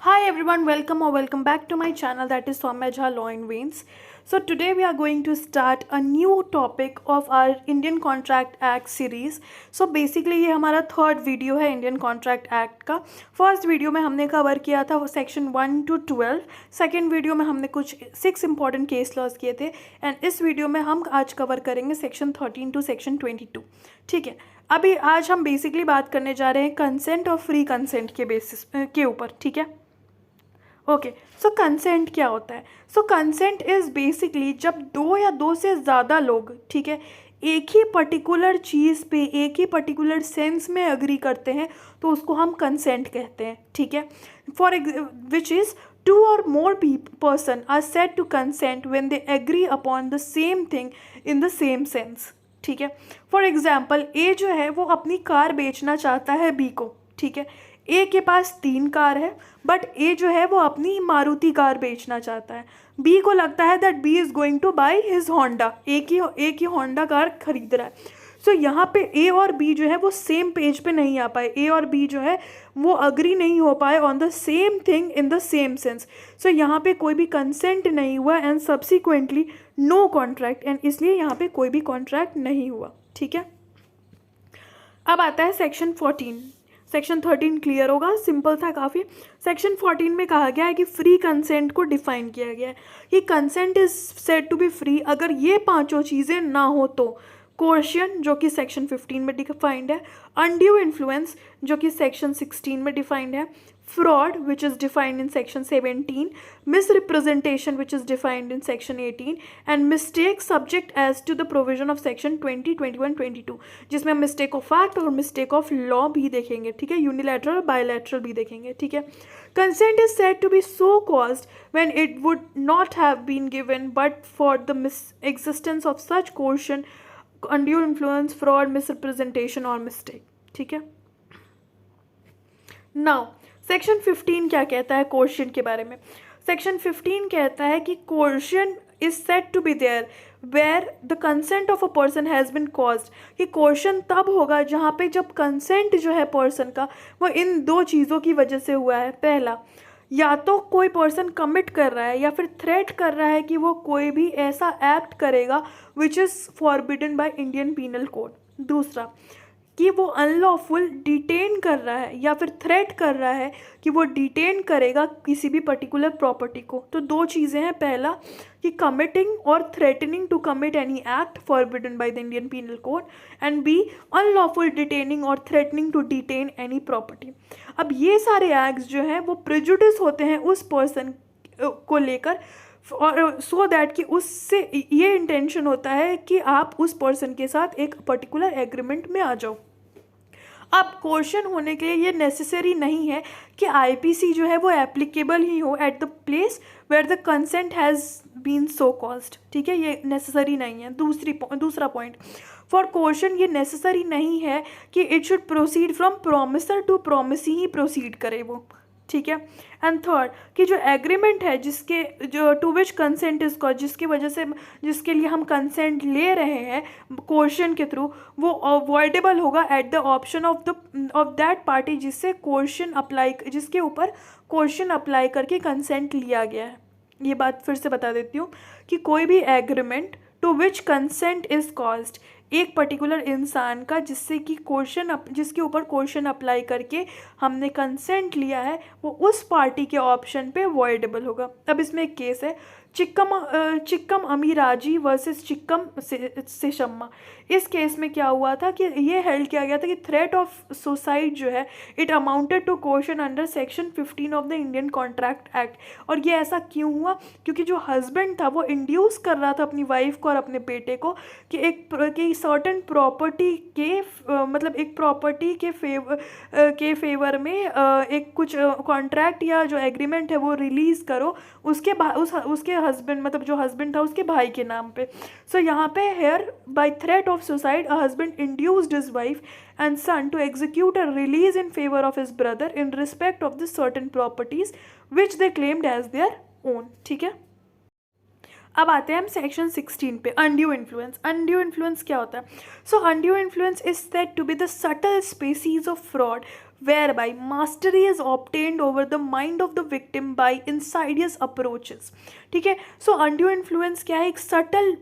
Hi everyone, welcome or welcome back to my channel, that is Soumya Jha Law in Veins. So today we are going to start a new topic of our Indian Contract Act series. So basically ये हमारा third video है Indian contract act का. First video में हमने cover किया था section 1 to 12. Second video में हमने कुछ 6 इंपॉर्टेंट केस लॉज किए थे एंड इस वीडियो में हम आज कवर करेंगे सेक्शन 13 to सेक्शन 22. ठीक है, अभी आज हम बेसिकली बात करने जा रहे हैं कंसेंट और फ्री कंसेंट के बेसिस के ऊपर. ठीक है, ओके. सो कंसेंट क्या होता है? सो कंसेंट इज़ बेसिकली जब दो या दो से ज़्यादा लोग, ठीक है, एक ही पर्टिकुलर चीज़ पे एक ही पर्टिकुलर सेंस में अग्री करते हैं तो उसको हम कंसेंट कहते हैं. ठीक है, for which is two or more person are said to consent when they agree upon the same thing in the same sense. ठीक है, फॉर एग्जाम्पल ए जो है वो अपनी कार बेचना चाहता है बी को. ठीक है, ए के पास 3 कार है बट ए जो है वो अपनी मारुति कार बेचना चाहता है. बी को लगता है that B is going to buy his Honda, A की होंडा कार खरीद रहा है. सो यहाँ पे ए और बी जो है वो सेम पेज पे नहीं आ पाए. ए और बी जो है वो अग्री नहीं हो पाए on the same thing in the same sense. So यहाँ पे कोई भी कंसेंट नहीं हुआ and subsequently no contract, and इसलिए यहाँ पे कोई भी कॉन्ट्रैक्ट नहीं हुआ. ठीक है, अब आता है सेक्शन 14. सेक्शन 13 क्लियर होगा, सिंपल था काफ़ी. सेक्शन 14 में कहा गया है कि फ्री कंसेंट को डिफाइन किया गया है कि consent is said to be free अगर ये पांचों चीज़ें ना हो तो. कोर्शन जो कि सेक्शन 15 में डिफाइंड है, अनड्यू इन्फ्लुएंस जो कि सेक्शन 16 में डिफाइंड है, fraud which is defined in section 17, misrepresentation which is defined in section 18, and mistake subject as to the provision of section 20, 21, 22 जिसमें mistake of fact और mistake of law भी देखेंगे. ठीक है, unilateral bilateral भी देखेंगे. ठीक है, consent is said to be so caused when it would not have been given but for the existence of such coercion, undue influence, fraud, misrepresentation और mistake. ठीक है, नाउ सेक्शन 15 क्या कहता है कोर्शन के बारे में? सेक्शन 15 कहता है कि coercion is said to be there where the consent of a person has been caused. कि कोर्शन तब होगा जहाँ पे जब कंसेंट जो है पर्सन का वो इन दो चीज़ों की वजह से हुआ है. पहला, या तो कोई पर्सन कमिट कर रहा है या फिर थ्रेट कर रहा है कि वो कोई भी ऐसा एक्ट करेगा which is forbidden by Indian penal code. दूसरा, कि वो अनलॉफुल डिटेन कर रहा है या फिर थ्रेट कर रहा है कि वो डिटेन करेगा किसी भी पर्टिकुलर प्रॉपर्टी को. तो दो चीज़ें हैं, पहला कि कमिटिंग और threatening to commit any act forbidden by the Indian penal code, and B unlawful detaining और threatening to detain any property. अब ये सारे एक्ट्स जो हैं वो प्रेजुडिस होते हैं उस पर्सन को लेकर, और सो दैट कि उससे ये इंटेंशन होता है कि आप उस पर्सन के साथ एक पर्टिकुलर एग्रीमेंट में आ जाओ. अब कोर्शन होने के लिए ये नेसेसरी नहीं है कि आईपीसी जो है वो एप्लीकेबल ही हो at the place where the consent has been so caused. ठीक है, ये नेसेसरी नहीं है. दूसरा पॉइंट, फॉर कोर्शन ये नेसेसरी नहीं है कि it should proceed from promisor to promisee ही प्रोसीड करे वो. ठीक है, एंड थर्ड कि जो एग्रीमेंट है जिसके जो to which consent is caused, जिसकी वजह से जिसके लिए हम कंसेंट ले रहे हैं कोर्शन के थ्रू, वो अवॉइडेबल होगा at the option of that party जिसके ऊपर कोर्शन अप्लाई करके कंसेंट लिया गया है. ये बात फिर से बता देती हूँ कि कोई भी agreement to which consent is caused, एक पर्टिकुलर इंसान का जिसके ऊपर क्वेश्चन अप्लाई करके हमने कंसेंट लिया है, वो उस पार्टी के ऑप्शन पे वॉइडेबल होगा. अब इसमें एक केस है चिक्कम अमीराजी वर्सेस चिक्कम सेशम्मा. इस केस में क्या हुआ था कि ये हेल्ड किया गया था कि थ्रेट ऑफ सुसाइड जो है it amounted to coercion under section 15 of the Indian contract act. और ये ऐसा क्यों हुआ? क्योंकि जो हस्बैंड था वो इंड्यूस कर रहा था अपनी वाइफ को और अपने बेटे को कि सर्टेन प्रॉपर्टी के मतलब एक प्रॉपर्टी के फेवर में एक कुछ कॉन्ट्रैक्ट या जो एग्रीमेंट है वो रिलीज़ करो उसके हस्बैंड, मतलब जो हस्बैंड था उसके भाई के नाम पे. सो यहाँ पे here by threat of suicide a husband induced his wife and son to execute a release in favor of his brother in respect of the certain properties which they claimed as their own. ठीक है, अब आते हैं हम section 16 पे, undue influence. Undue influence क्या होता है? So undue influence is said to be the subtle species of fraud where by mastery is obtained over the mind of the victim by insidious approaches. ठीक है, so undue influence क्या है, एक subtle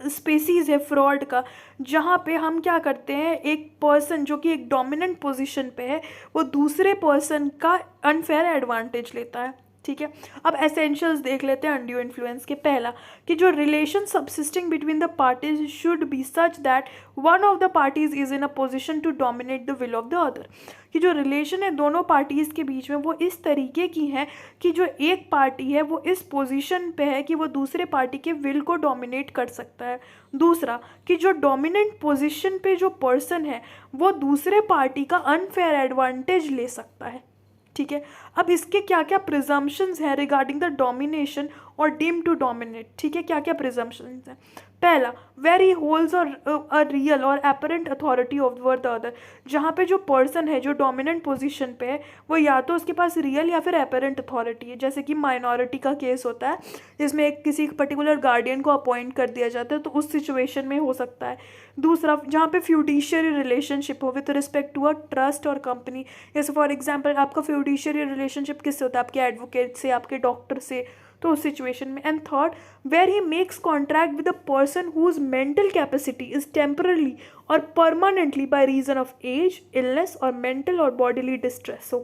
species है fraud का, जहाँ पे हम क्या करते हैं, एक पर्सन जो कि एक डोमिनेंट पोजीशन पे है वो दूसरे पर्सन का अनफेयर एडवांटेज लेता है। ठीक है, अब एसेंशियल्स देख लेते हैं अनड्यू इन्फ्लुएंस के। पहला कि जो relation subsisting between the parties should be such that one of the parties is in a position to dominate the will of the other. कि जो रिलेशन है दोनों पार्टीज़ के बीच में वो इस तरीके की है कि जो एक पार्टी है वो इस पोजीशन पे है कि वो दूसरे पार्टी के विल को डोमिनेट कर सकता है। दूसरा कि जो डोमिनेंट पोजीशन पे जो पर्सन है वो दूसरे पार्टी का अनफेयर एडवांटेज ले सकता है। ठीक है, अब इसके क्या क्या प्रिजम्पशंस हैं रिगार्डिंग द डोमिनेशन और डीम टू डोमिनेट। ठीक है, क्या क्या प्रिजम्पशंस हैं। पहला, where he holds a real और apparent authority over the other. जहाँ पे जो पर्सन है जो डोमिनेंट पोजीशन पे है वो या तो उसके पास रियल या फिर एपरेंट अथॉरिटी है, जैसे कि माइनॉरिटी का केस होता है जिसमें एक किसी पर्टिकुलर गार्डियन को अपॉइंट कर दिया जाता है, तो उस सिचुएशन में हो सकता है। दूसरा, जहाँ पे फ्यूडिशियरी रिलेशनशिप हो with respect to a trust और कंपनी, जैसे फॉर एग्जाम्पल आपका फ्यूडिशियरी रिलेशनशिप किससे होता है, आपके एडवोकेट से, आपके डॉक्टर से, तो उस सिचुएशन में। And third, where he makes contract with a person whose mental capacity is temporarily और permanently by reason of age, illness और मेंटल और बॉडीली डिस्ट्रेस हो।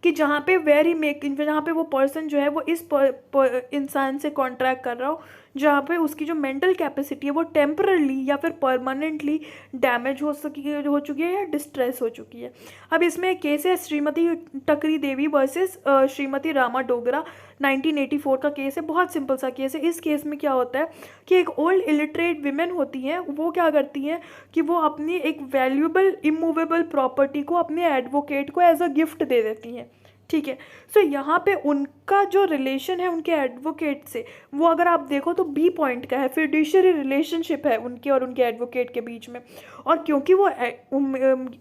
कि जहाँ पे वेरी मेक, जहाँ पे वो पर्सन जो है वो इस इंसान से कॉन्ट्रैक्ट कर रहा हो जहाँ पे उसकी जो मेंटल कैपेसिटी है वो टेम्परली या फिर परमानेंटली डैमेज हो चुकी है या डिस्ट्रेस हो चुकी है। अब इसमें एक केस है श्रीमती टकरी देवी वर्सेस श्रीमती रामा डोगरा, 1984 का केस है। बहुत सिंपल सा केस है। इस केस में क्या होता है कि एक ओल्ड इलिटरेट विमेन होती हैं, वो क्या करती हैं कि वो अपनी एक वैल्यूएबल इमूवेबल प्रॉपर्टी को अपने एडवोकेट को एज अ गिफ्ट दे देती हैं। ठीक है, सो यहाँ पे उनका जो रिलेशन है उनके एडवोकेट से, वो अगर आप देखो तो बी पॉइंट का है, फिड्यूशियरी रिलेशनशिप है उनके और उनके एडवोकेट के बीच में। और क्योंकि वो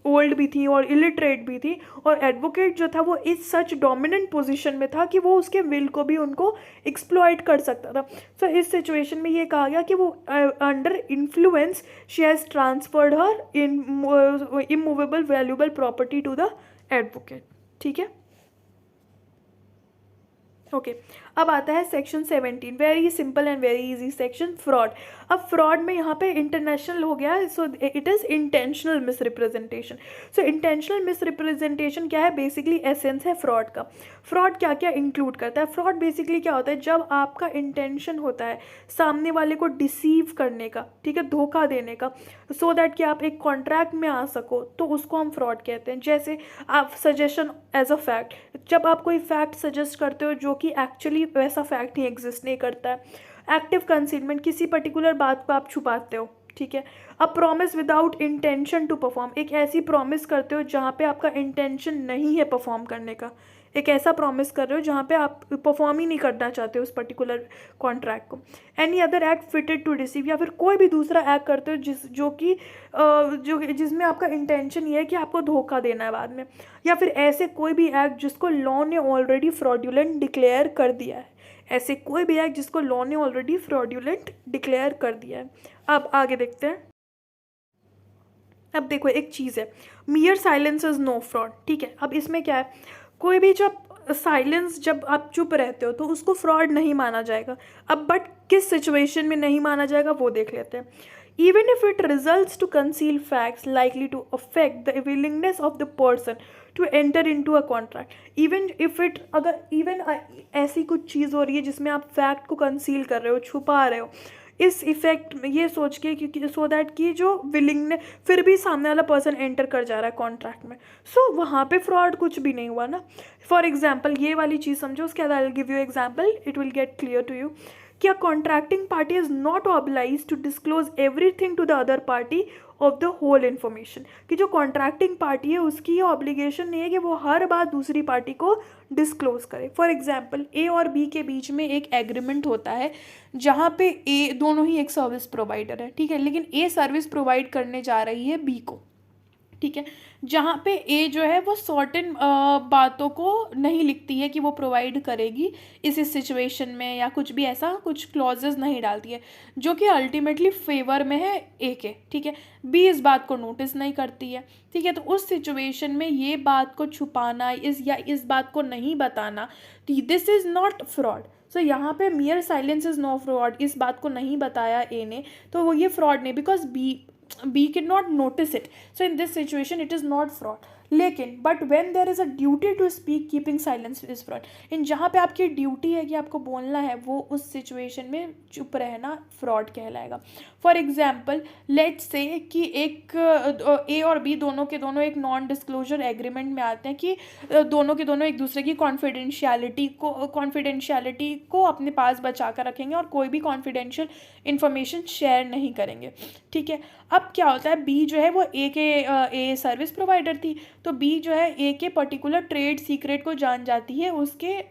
ओल्ड भी थी और इलिटरेट भी थी और एडवोकेट जो था वो इस सच डोमिनेंट पोजीशन में था कि वो उसके विल को भी उनको एक्सप्लॉइट कर सकता था। सो इस सिचुएशन में ये कहा गया कि वो under influence she has transferred her immovable valuable property to the advocate. ठीक है, ओके अब आता है section 17, very simple and very easy section, fraud. अब फ्रॉड में यहाँ पे इंटरनेशनल हो गया, so it is intentional misrepresentation. So intentional misrepresentation क्या है, बेसिकली एसेंस है फ्रॉड का। फ्रॉड क्या क्या इंक्लूड करता है, फ्रॉड बेसिकली क्या होता है, जब आपका इंटेंशन होता है सामने वाले को डिसीव करने का, ठीक है, धोखा देने का, सो दैट कि आप एक कॉन्ट्रैक्ट में आ सको, तो उसको हम फ्रॉड कहते हैं। जैसे आप सजेशन एज अ फैक्ट, जब आप कोई फैक्ट सजेस्ट करते हो जो कि एक्चुअली वैसा फैक्ट ही एग्जिस्ट नहीं करता है। एक्टिव कंसीलमेंट, किसी पर्टिकुलर बात को आप छुपाते हो। ठीक है, अब promise without intention to perform, एक ऐसी प्रॉमिस करते हो जहाँ पे आपका इंटेंशन नहीं है परफॉर्म करने का, एक ऐसा प्रॉमिस कर रहे हो जहाँ पे आप परफॉर्म ही नहीं करना चाहते हो उस पर्टिकुलर कॉन्ट्रैक्ट को। Any other act fitted to deceive, या फिर कोई भी दूसरा एक्ट करते हो जिसमें आपका इंटेंशन ये है कि आपको धोखा देना है बाद में, या फिर ऐसे कोई भी एक्ट जिसको लॉ ने ऑलरेडी फ्रॉड्यूलेंट डिक्लेयर कर दिया है, ऐसे कोई भी एक्ट जिसको लॉ ने ऑलरेडी फ्रॉड्यूलेंट डिक्लेयर कर दिया है। अब आगे देखते हैं। अब देखो एक चीज़ है, mere silence is no fraud. ठीक है, अब इसमें क्या है, कोई भी जब साइलेंस, जब आप चुप रहते हो तो उसको फ्रॉड नहीं माना जाएगा। अब बट किस सिचुएशन में नहीं माना जाएगा वो देख लेते हैं। Even if it results to conceal facts likely to affect the willingness of the person to enter into a contract, even if it, अगर इवन ऐसी कुछ चीज़ हो रही है जिसमें आप फैक्ट को कंसील कर रहे हो, छुपा रहे हो, इस इफेक्ट में ये सोच के, क्योंकि सो दैट कि जो विलिंगनेस, फिर भी सामने वाला पर्सन एंटर कर जा रहा है कॉन्ट्रैक्ट में, सो वहाँ पे फ्रॉड कुछ भी नहीं हुआ ना। फॉर एग्जाम्पल ये वाली चीज़ समझो, उसके बाद I will give you example, it will get clear to you कि a contracting party is not obliged to disclose everything to the other party of the whole information. कि जो कॉन्ट्रैक्टिंग पार्टी है उसकी ये ऑब्लिगेशन नहीं है कि वो हर बात दूसरी पार्टी को डिस्क्लोज करे। फॉर एग्जाम्पल ए और बी के बीच में एक एग्रीमेंट होता है जहाँ पे ए दोनों ही एक सर्विस प्रोवाइडर है, ठीक है, लेकिन ए सर्विस प्रोवाइड करने जा रही है बी को, ठीक है, जहाँ पे ए जो है वो सर्टेन बातों को नहीं लिखती है कि वो प्रोवाइड करेगी इस सिचुएशन में, या कुछ भी ऐसा कुछ क्लॉजेस नहीं डालती है जो कि अल्टीमेटली फेवर में है ए के। ठीक है, बी इस बात को नोटिस नहीं करती है। ठीक है, तो उस सिचुएशन में ये बात को छुपाना इस बात को नहीं बताना, this is not fraud. So यहाँ पे mere silence is no fraud, इस बात को नहीं बताया ए ने तो वो ये फ्रॉड नहीं, because B can not notice it, so in this situation it is not fraud. लेकिन but when there is a duty to speak keeping silence is fraud, in जहाँ पे आपकी ड्यूटी है कि आपको बोलना है, वो उस सिचुएशन में चुप रहना फ्रॉड कहलाएगा। फॉर एग्जाम्पल लेट्स से कि एक ए और बी दोनों के दोनों एक नॉन डिस्क्लोजर एग्रीमेंट में आते हैं कि दोनों के दोनों एक दूसरे की कॉन्फिडेंशियलिटी को अपने पास बचा कर रखेंगे और कोई भी कॉन्फिडेंशियल इन्फॉर्मेशन शेयर नहीं करेंगे। ठीक है, अब क्या होता है, बी जो है वो ए सर्विस प्रोवाइडर थी, तो बी जो है ए के पर्टिकुलर ट्रेड सीक्रेट को जान जाती है उसके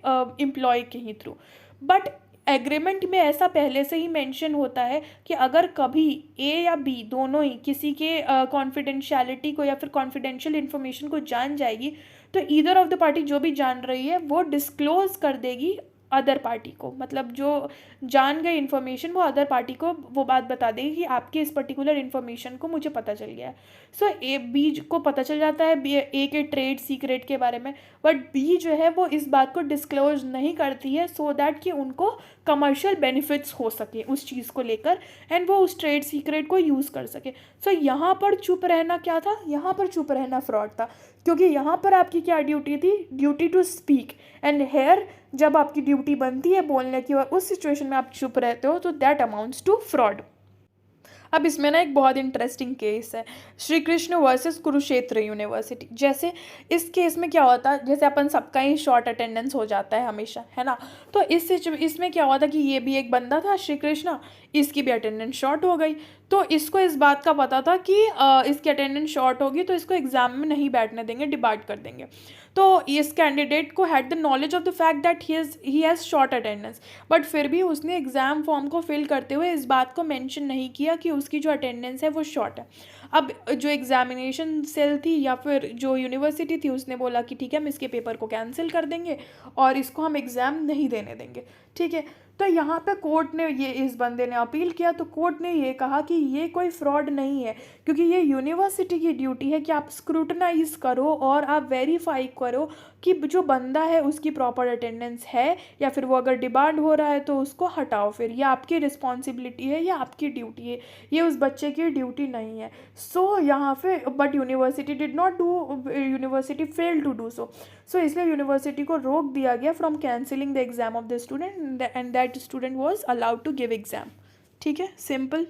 एम्प्लॉय के ही थ्रू। बट एग्रीमेंट में ऐसा पहले से ही मेंशन होता है कि अगर कभी ए या बी दोनों ही किसी के कॉन्फिडेंशियलिटी को या फिर कॉन्फिडेंशियल इन्फॉर्मेशन को जान जाएगी, तो ईदर ऑफ द पार्टी जो भी जान रही है वो डिस्क्लोज कर देगी अदर पार्टी को, मतलब जो जान गई इन्फॉर्मेशन वो अदर पार्टी को वो बात बता देगी कि आपके इस पर्टिकुलर इन्फॉर्मेशन को मुझे पता चल गया है। सो ए बी को पता चल जाता है ए के ट्रेड सीक्रेट के बारे में, बट बी जो है वो इस बात को डिस्क्लोज नहीं करती है सो दैट कि उनको कमर्शियल बेनिफिट्स हो सके उस चीज़ को लेकर एंड वो उस ट्रेड सीक्रेट को यूज़ कर सके। सो यहाँ पर चुप रहना क्या था, यहाँ पर चुप रहना फ्रॉड था, क्योंकि यहाँ पर आपकी क्या ड्यूटी थी, duty to speak, and here जब आपकी ड्यूटी बनती है बोलने की और उस सिचुएशन में आप चुप रहते हो तो दैट अमाउंट्स टू फ्रॉड। अब इसमें ना एक बहुत इंटरेस्टिंग केस है, श्री कृष्ण वर्सेस कुरुक्षेत्र यूनिवर्सिटी। जैसे इस केस में क्या होता है, जैसे अपन सबका ही शॉर्ट अटेंडेंस हो जाता है हमेशा, है ना, तो इसमें क्या हुआ था कि ये भी एक बंदा था श्री कृष्ण, इसकी भी अटेंडेंस शॉर्ट हो गई। तो इसको इस बात का पता था कि इसकी अटेंडेंस शॉर्ट होगी तो इसको एग्जाम में नहीं बैठने देंगे, डिबार्ट कर देंगे। तो इस कैंडिडेट को had the knowledge of the fact that he has short attendance, but फिर भी उसने एग्ज़ाम फॉर्म को फिल करते हुए इस बात को मेंशन नहीं किया कि उसकी जो अटेंडेंस है वो शॉर्ट है। अब जो एग्जामिनेशन सेल थी या फिर जो यूनिवर्सिटी थी उसने बोला कि ठीक है हम इसके पेपर को कैंसिल कर देंगे और इसको हम एग्ज़ाम नहीं देने देंगे। ठीक है, तो यहाँ पे कोर्ट ने ये इस बंदे ने अपील किया, तो कोर्ट ने ये कहा कि ये कोई फ्रॉड नहीं है, क्योंकि ये यूनिवर्सिटी की ड्यूटी है कि आप स्क्रूटनाइज करो और आप वेरीफाई करो कि जो बंदा है उसकी प्रॉपर अटेंडेंस है, या फिर वो अगर डिमांड हो रहा है तो उसको हटाओ। फिर ये आपकी रिस्पॉन्सिबिलिटी है या आपकी ड्यूटी है, ये उस बच्चे की ड्यूटी नहीं है। सो यहाँ पे but university fail to do so इसलिए यूनिवर्सिटी को रोक दिया गया from cancelling the exam of the student and that student was allowed to give exam. ठीक है, सिंपल।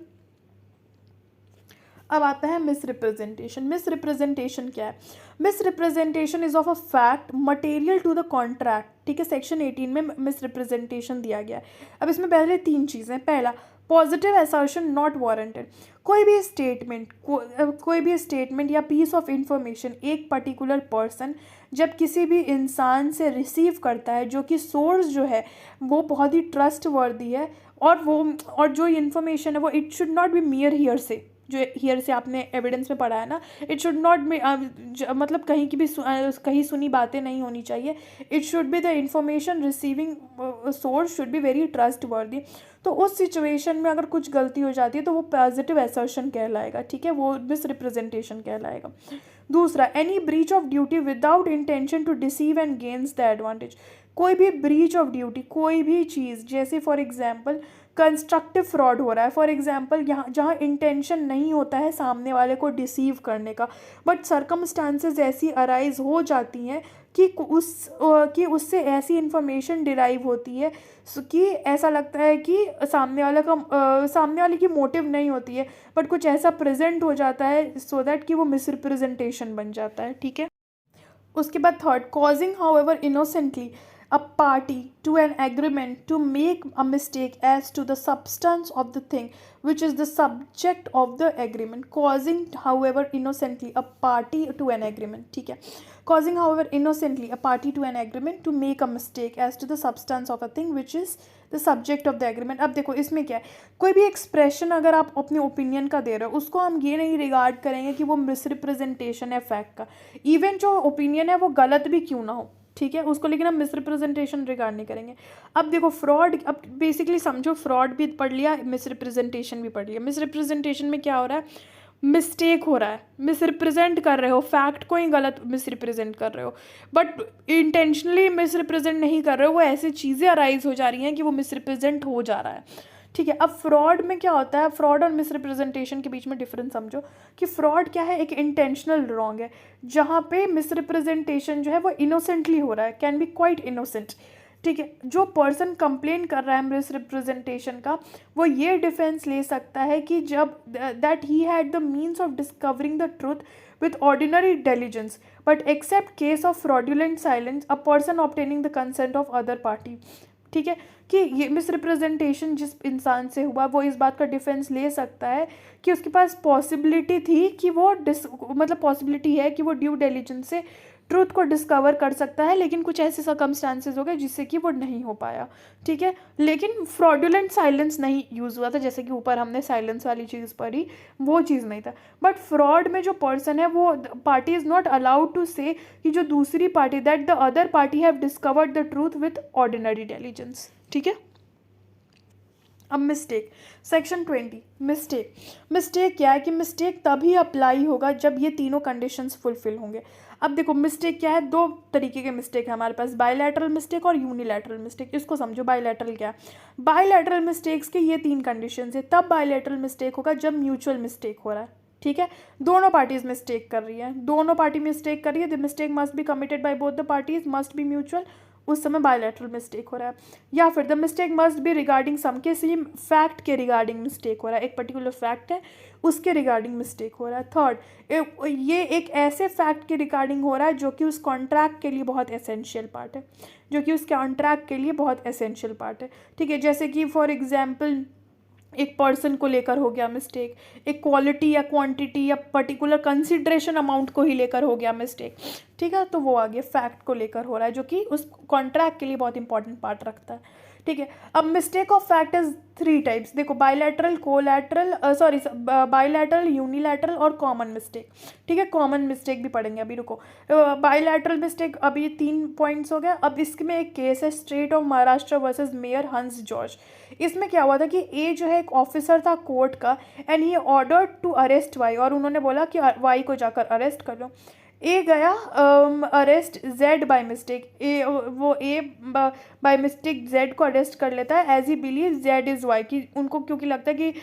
अब आता है मिसरिप्रेजेंटेशन। मिसरिप्रेजेंटेशन क्या है, misrepresentation is of a fact material to the contract. ठीक है, सेक्शन 18 में मिसरिप्रेजेंटेशन दिया गया है। अब इसमें पहले 3 चीज़ें, पहला पॉजिटिव असर्शन नॉट वारंटेड, कोई भी स्टेटमेंट या पीस ऑफ इंफॉर्मेशन एक पर्टिकुलर पर्सन जब किसी भी इंसान से रिसीव करता है जो कि सोर्स जो है वो बहुत ही ट्रस्ट वर्दी है, और जो इन्फॉर्मेशन है वो it should not be मियर here से, जो हियर से आपने एविडेंस में पढ़ा है ना, इट शुड नॉट बी मतलब कहीं की भी कहीं सुनी बातें नहीं होनी चाहिए। It should be the information receiving source should be very trust वर्दी। तो उस सिचुएशन में अगर कुछ गलती हो जाती है तो वो पॉजिटिव असर्शन कहलाएगा। ठीक है, वो मिसरिप्रेजेंटेशन कहलाएगा। दूसरा, any breach of duty without intention to deceive and gains the advantage, कोई भी ब्रीच ऑफ ड्यूटी, कोई भी चीज़, जैसे फॉर एग्जांपल कंस्ट्रक्टिव फ्रॉड हो रहा है, फॉर एग्जांपल यहाँ जहाँ इंटेंशन नहीं होता है सामने वाले को डिसीव करने का, बट सर्कमस्टांसेस ऐसी अराइज हो जाती हैं कि उससे ऐसी इन्फॉर्मेशन डिराइव होती है कि ऐसा लगता है कि सामने वाले की मोटिव नहीं होती है, बट कुछ ऐसा प्रेजेंट हो जाता है सो दैट कि वो मिसरिप्रेजेंटेशन बन जाता है। ठीक है, उसके बाद third, causing however innocently a party to an agreement to make a mistake as to the substance of the thing which is the subject of the agreement, causing however innocently a party to an agreement, ठीक है, causing however innocently a party to an agreement to make a mistake as to the substance of a thing which is the subject of the agreement. अब देखो इसमें क्या है, कोई भी expression अगर आप अपने ओपिनियन का दे रहे हो उसको हम ये नहीं रिगार्ड करेंगे कि वो मिसरिप्रेजेंटेशन है फैक्ट का, इवन जो ओपिनियन है वो गलत भी क्यों ना हो, ठीक है, उसको लेकिन हम मिसरिप्रेजेंटेशन रिगार्ड नहीं करेंगे। अब देखो फ्रॉड, अब बेसिकली समझो फ्रॉड भी पढ़ लिया, मिसरिप्रेजेंटेशन भी पढ़ लिया। मिसरिप्रेजेंटेशन में क्या हो रहा है, मिस्टेक हो रहा है, मिसरिप्रेजेंट कर रहे हो, फैक्ट को ही गलत मिसरिप्रेजेंट कर रहे हो, बट इंटेंशनली मिसरिप्रेजेंट नहीं कर रहे हो, वो ऐसी चीज़ें अराइज हो जा रही हैं कि वो मिसरिप्रेजेंट हो जा रहा है, ठीक है। अब फ्रॉड में क्या होता है, फ्रॉड और मिसरिप्रेजेंटेशन के बीच में डिफरेंस समझो कि फ्रॉड क्या है, एक इंटेंशनल रॉन्ग है, जहाँ पे मिसरिप्रेजेंटेशन जो है वो इनोसेंटली हो रहा है, कैन बी क्वाइट इनोसेंट, ठीक है। जो पर्सन कंप्लेन कर रहा है मिसरिप्रेजेंटेशन का, वो ये डिफेंस ले सकता है कि जब that he had the means of discovering the truth with ordinary intelligence but except case of fraudulent silence a person obtaining the consent of other party, ठीक है, कि ये मिसरिप्रेजेंटेशन जिस इंसान से हुआ वो इस बात का डिफेंस ले सकता है कि उसके पास पॉसिबिलिटी थी कि वो मतलब पॉसिबिलिटी है कि वो ड्यू डिलिजेंस से ट्रूथ को डिस्कवर कर सकता है, लेकिन कुछ ऐसे सर्कमस्टांसेस हो गए जिससे कि वो नहीं हो पाया, ठीक है। लेकिन फ्रॉडुलेंट साइलेंस नहीं यूज़ हुआ था, जैसे कि ऊपर हमने साइलेंस वाली चीज़ पढ़ी, वो चीज़ नहीं था। बट फ्रॉड में जो पर्सन है वो party is not allowed to say कि जो दूसरी party that the other party have discovered the truth with ordinary intelligence, ठीक है। अब मिस्टेक, सेक्शन 20 मिस्टेक। मिस्टेक क्या है कि मिस्टेक तभी अप्लाई होगा जब ये तीनों कंडीशंस फुलफिल होंगे। अब देखो मिस्टेक क्या है, दो तरीके के मिस्टेक है हमारे पास, बायलैटरल मिस्टेक और यूनिलैटरल मिस्टेक। इसको समझो बायलैटरल क्या है। बायलैटरल मिस्टेक्स के ये तीन कंडीशंस है, तब बायलैटरल मिस्टेक होगा जब म्यूचुअल मिस्टेक हो रहा है, ठीक है। दोनों पार्टीज मिस्टेक कर रही है, दोनों पार्टी मिस्टेक कर रही है, the mistake must be committed by both the parties, must be mutual, उस समय बायलैटरल मिस्टेक हो रहा है। या फिर the mistake must be regarding some, के सेम फैक्ट के रिगार्डिंग मिस्टेक हो रहा है, एक पर्टिकुलर फैक्ट है उसके रिगार्डिंग मिस्टेक हो रहा है। थर्ड, ये एक ऐसे फैक्ट के रिगार्डिंग हो रहा है जो कि उस कॉन्ट्रैक्ट के लिए बहुत एसेंशियल पार्ट है, जो कि उस कॉन्ट्रैक्ट के लिए बहुत एसेंशियल पार्ट है, ठीक है। जैसे कि फॉर एग्जाम्पल एक पर्सन को लेकर हो गया मिस्टेक, एक क्वालिटी या क्वांटिटी या पर्टिकुलर कंसिडरेशन अमाउंट को ही लेकर हो गया मिस्टेक, ठीक है, तो वो आगे फैक्ट को लेकर हो रहा है जो कि उस कॉन्ट्रैक्ट के लिए बहुत इंपॉर्टेंट पार्ट रखता है, ठीक है। अब mistake of fact is 3 types, देखो बायलैटरल, कोलैटरल, बायलैटरल, यूनिलैटरल और कॉमन मिस्टेक, ठीक है। कॉमन मिस्टेक भी पढ़ेंगे, अभी रुको। बायलैटरल मिस्टेक, अभी ये 3 पॉइंट्स हो गए। अब इसमें एक केस है state of Maharashtra versus mayor हंस जॉर्ज। इसमें क्या हुआ था कि ए जो है एक ऑफिसर था कोर्ट का, and he ordered to arrest Y, और उन्होंने बोला कि वाई को जाकर अरेस्ट कर लो। ए गया arrest Z by mistake, A by mistake Z को अरेस्ट कर लेता है as he believe Z is Y, कि उनको क्योंकि लगता है कि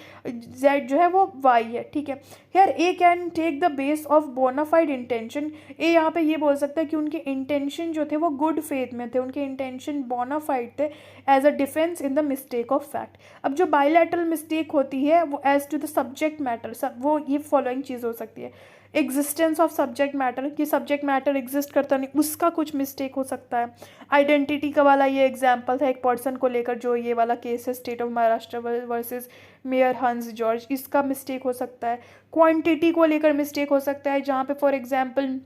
जेड जो है वो वाई है, ठीक है। Here A can take the base of bona fide intention, A यहाँ पे ये बोल सकता है कि उनके इंटेंशन जो थे वो गुड फेथ में थे, उनके इंटेंशन बोनाफाइड थे as a defence in the mistake of fact. अब जो बायलैटरल मिस्टेक होती है वो as to the subject matter, वो ये फॉलोइंग चीज़ हो सकती है, एग्जिस्टेंस ऑफ सब्जेक्ट मैटर, कि सब्जेक्ट मैटर एग्जिस्ट करता नहीं उसका कुछ मिस्टेक हो सकता है। आइडेंटिटी का वाला ये एग्जांपल था एक पर्सन को लेकर, जो ये वाला केस है state of Maharashtra versus mayor हंस जॉर्ज, इसका मिस्टेक हो सकता है। क्वांटिटी को लेकर मिस्टेक हो सकता है, जहाँ पे फॉर एग्जांपल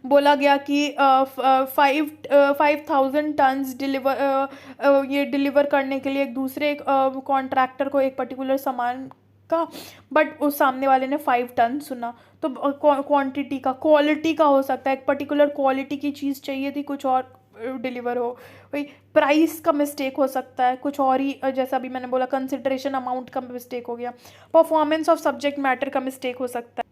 बोला गया कि 5,000 टन्स डिलीवर करने के लिए एक दूसरे कॉन्ट्रैक्टर को एक पर्टिकुलर सामान का, बट उस सामने वाले ने 5 टन सुना, तो क्वांटिटी का, क्वालिटी का हो सकता है, एक पर्टिकुलर क्वालिटी की चीज़ चाहिए थी, कुछ और डिलीवर हो। वही प्राइस का मिस्टेक हो सकता है, कुछ और ही, जैसा अभी मैंने बोला कंसिडरेशन अमाउंट का मिस्टेक हो गया। परफॉर्मेंस ऑफ सब्जेक्ट मैटर का मिस्टेक हो सकता है।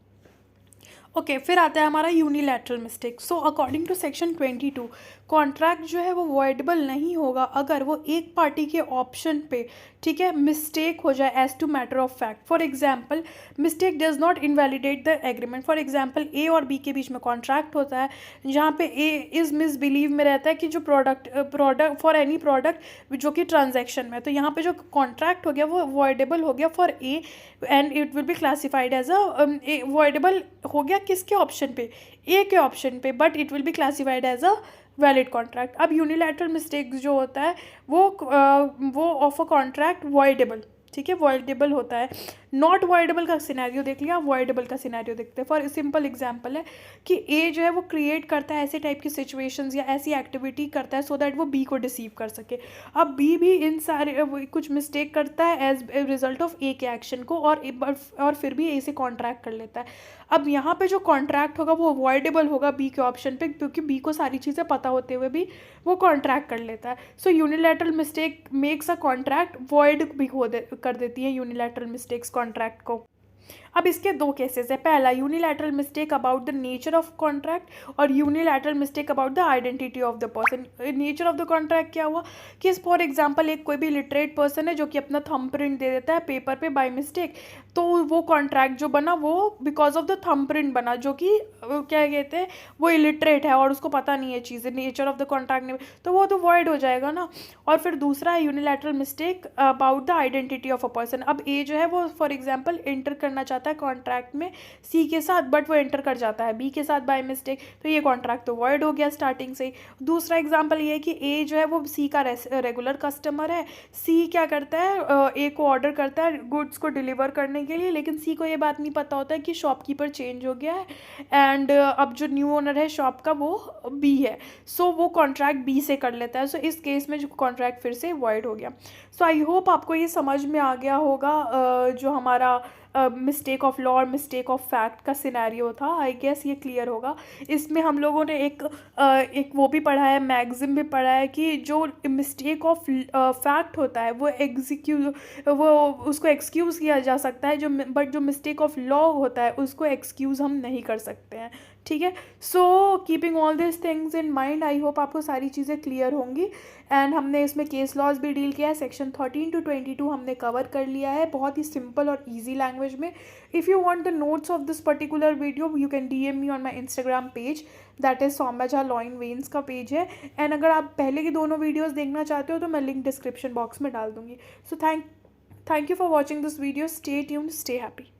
ओके, फिर आता है हमारा unilateral mistake. So according to section 22 contract जो है वो वॉइडेबल नहीं होगा अगर वो एक पार्टी के ऑप्शन पे, ठीक है, मिस्टेक हो जाए as to matter of fact. For example mistake does not invalidate the agreement. For example A और बी के बीच में कॉन्ट्रैक्ट होता है, जहाँ पे ए इज़ मिसबिलीव में रहता है कि जो प्रोडक्ट फॉर एनी प्रोडक्ट जो कि ट्रांजैक्शन में, तो यहाँ पे जो कॉन्ट्रैक्ट हो गया वो वॉइडेबल हो गया for A, and it will be classified as a voidable हो गया किसके ऑप्शन पे, ए के ऑप्शन पे, but it will be classified as a valid contract. अब यूनिलैटरल मिस्टेक्स जो होता है वो ऑफ अ कॉन्ट्रैक्ट वॉइडेबल, ठीक है, वॉइडेबल होता है। नॉट वॉइडेबल का सिनेरियो देख लिया, वॉइडेबल का सिनेरियो देखते हैं। फॉर सिंपल एग्जांपल है कि ए जो है वो क्रिएट करता है ऐसे टाइप की सिचुएशंस या ऐसी एक्टिविटी करता है सो दैट वो बी को डिसीव कर सके। अब बी भी इन सारे कुछ मिस्टेक करता है एज ए रिजल्ट ऑफ ए के एक्शन को, और फिर भी ए से कॉन्ट्रैक्ट कर लेता है। अब यहाँ पे जो कॉन्ट्रैक्ट होगा वो अवॉइडेबल होगा बी के ऑप्शन पे, क्योंकि बी को सारी चीज़ें पता होते हुए भी वो कॉन्ट्रैक्ट कर लेता है। So unilateral mistake makes a contract void भी कर देती है यूनिलैटरल मिस्टेक्स कॉन्ट्रैक्ट को। अब इसके दो केसेस है, पहला unilateral mistake about the nature of contract और unilateral mistake about the identity of the person. Nature of the contract क्या हुआ कि फॉर एग्जांपल एक कोई भी लिटरेट पर्सन है जो कि अपना थंब प्रिंट दे देता है पेपर पे बाय मिस्टेक, तो वो कॉन्ट्रैक्ट जो बना वो because of the thumb print बना, जो कि क्या कहते हैं वो इलिटरेट है और उसको पता नहीं है चीज़ें, नेचर ऑफ द कॉन्ट्रैक्ट नहीं, तो वो तो वॉइड हो जाएगा ना। और फिर दूसरा है unilateral mistake about the identity of a person. अब ए जो है वो फॉर एग्जांपल एंटर करना चाहता है कॉन्ट्रैक्ट में सी के साथ, बट वो एंटर कर जाता है बी के साथ बाय मिस्टेक, तो ये कॉन्ट्रैक्ट तो वॉइड हो गया स्टार्टिंग से ही। दूसरा एग्जांपल ये है कि ए जो है वो सी का रेगुलर कस्टमर है, सी क्या करता है ए को ऑर्डर करता है गुड्स को डिलीवर करने के लिए, लेकिन सी को ये बात नहीं पता होता है कि शॉपकीपर चेंज हो गया है एंड अब जो न्यू ओनर है शॉप का वो बी है, सो वो कॉन्ट्रैक्ट बी से कर लेता है। सो इस केस में जो कॉन्ट्रैक्ट फिर से वॉइड हो गया। सो आई होप आपको ये समझ में आ गया होगा जो हमारा मिस्टेक ऑफ लॉ और मिस्टेक ऑफ फैक्ट का सिनेरियो था। आई गेस ये क्लियर होगा। इसमें हम लोगों ने एक वो भी पढ़ा है, मैगजिम भी पढ़ा है कि जो मिस्टेक ऑफ फैक्ट होता है वो उसको एक्सक्यूज़ किया जा सकता है, बट जो मिस्टेक ऑफ लॉ होता है उसको एक्सक्यूज़ हम नहीं कर सकते हैं, ठीक है। So keeping all this things in mind, I hope आपको सारी चीज़ें क्लियर होंगी। एंड हमने इसमें केस लॉज भी डील किया है, सेक्शन 13 to 22 हमने कवर कर लिया है बहुत ही सिंपल और ईजी लैंग्वेज में। If you want the notes of this particular video you can DM me on my Instagram page, that is Saumya Jha law in veins का पेज है। एंड अगर आप पहले की दोनों वीडियोज़ देखना चाहते हो तो मैं लिंक डिस्क्रिप्शन बॉक्स में डाल दूँगी। So thank you for watching this video. Stay tuned, stay happy.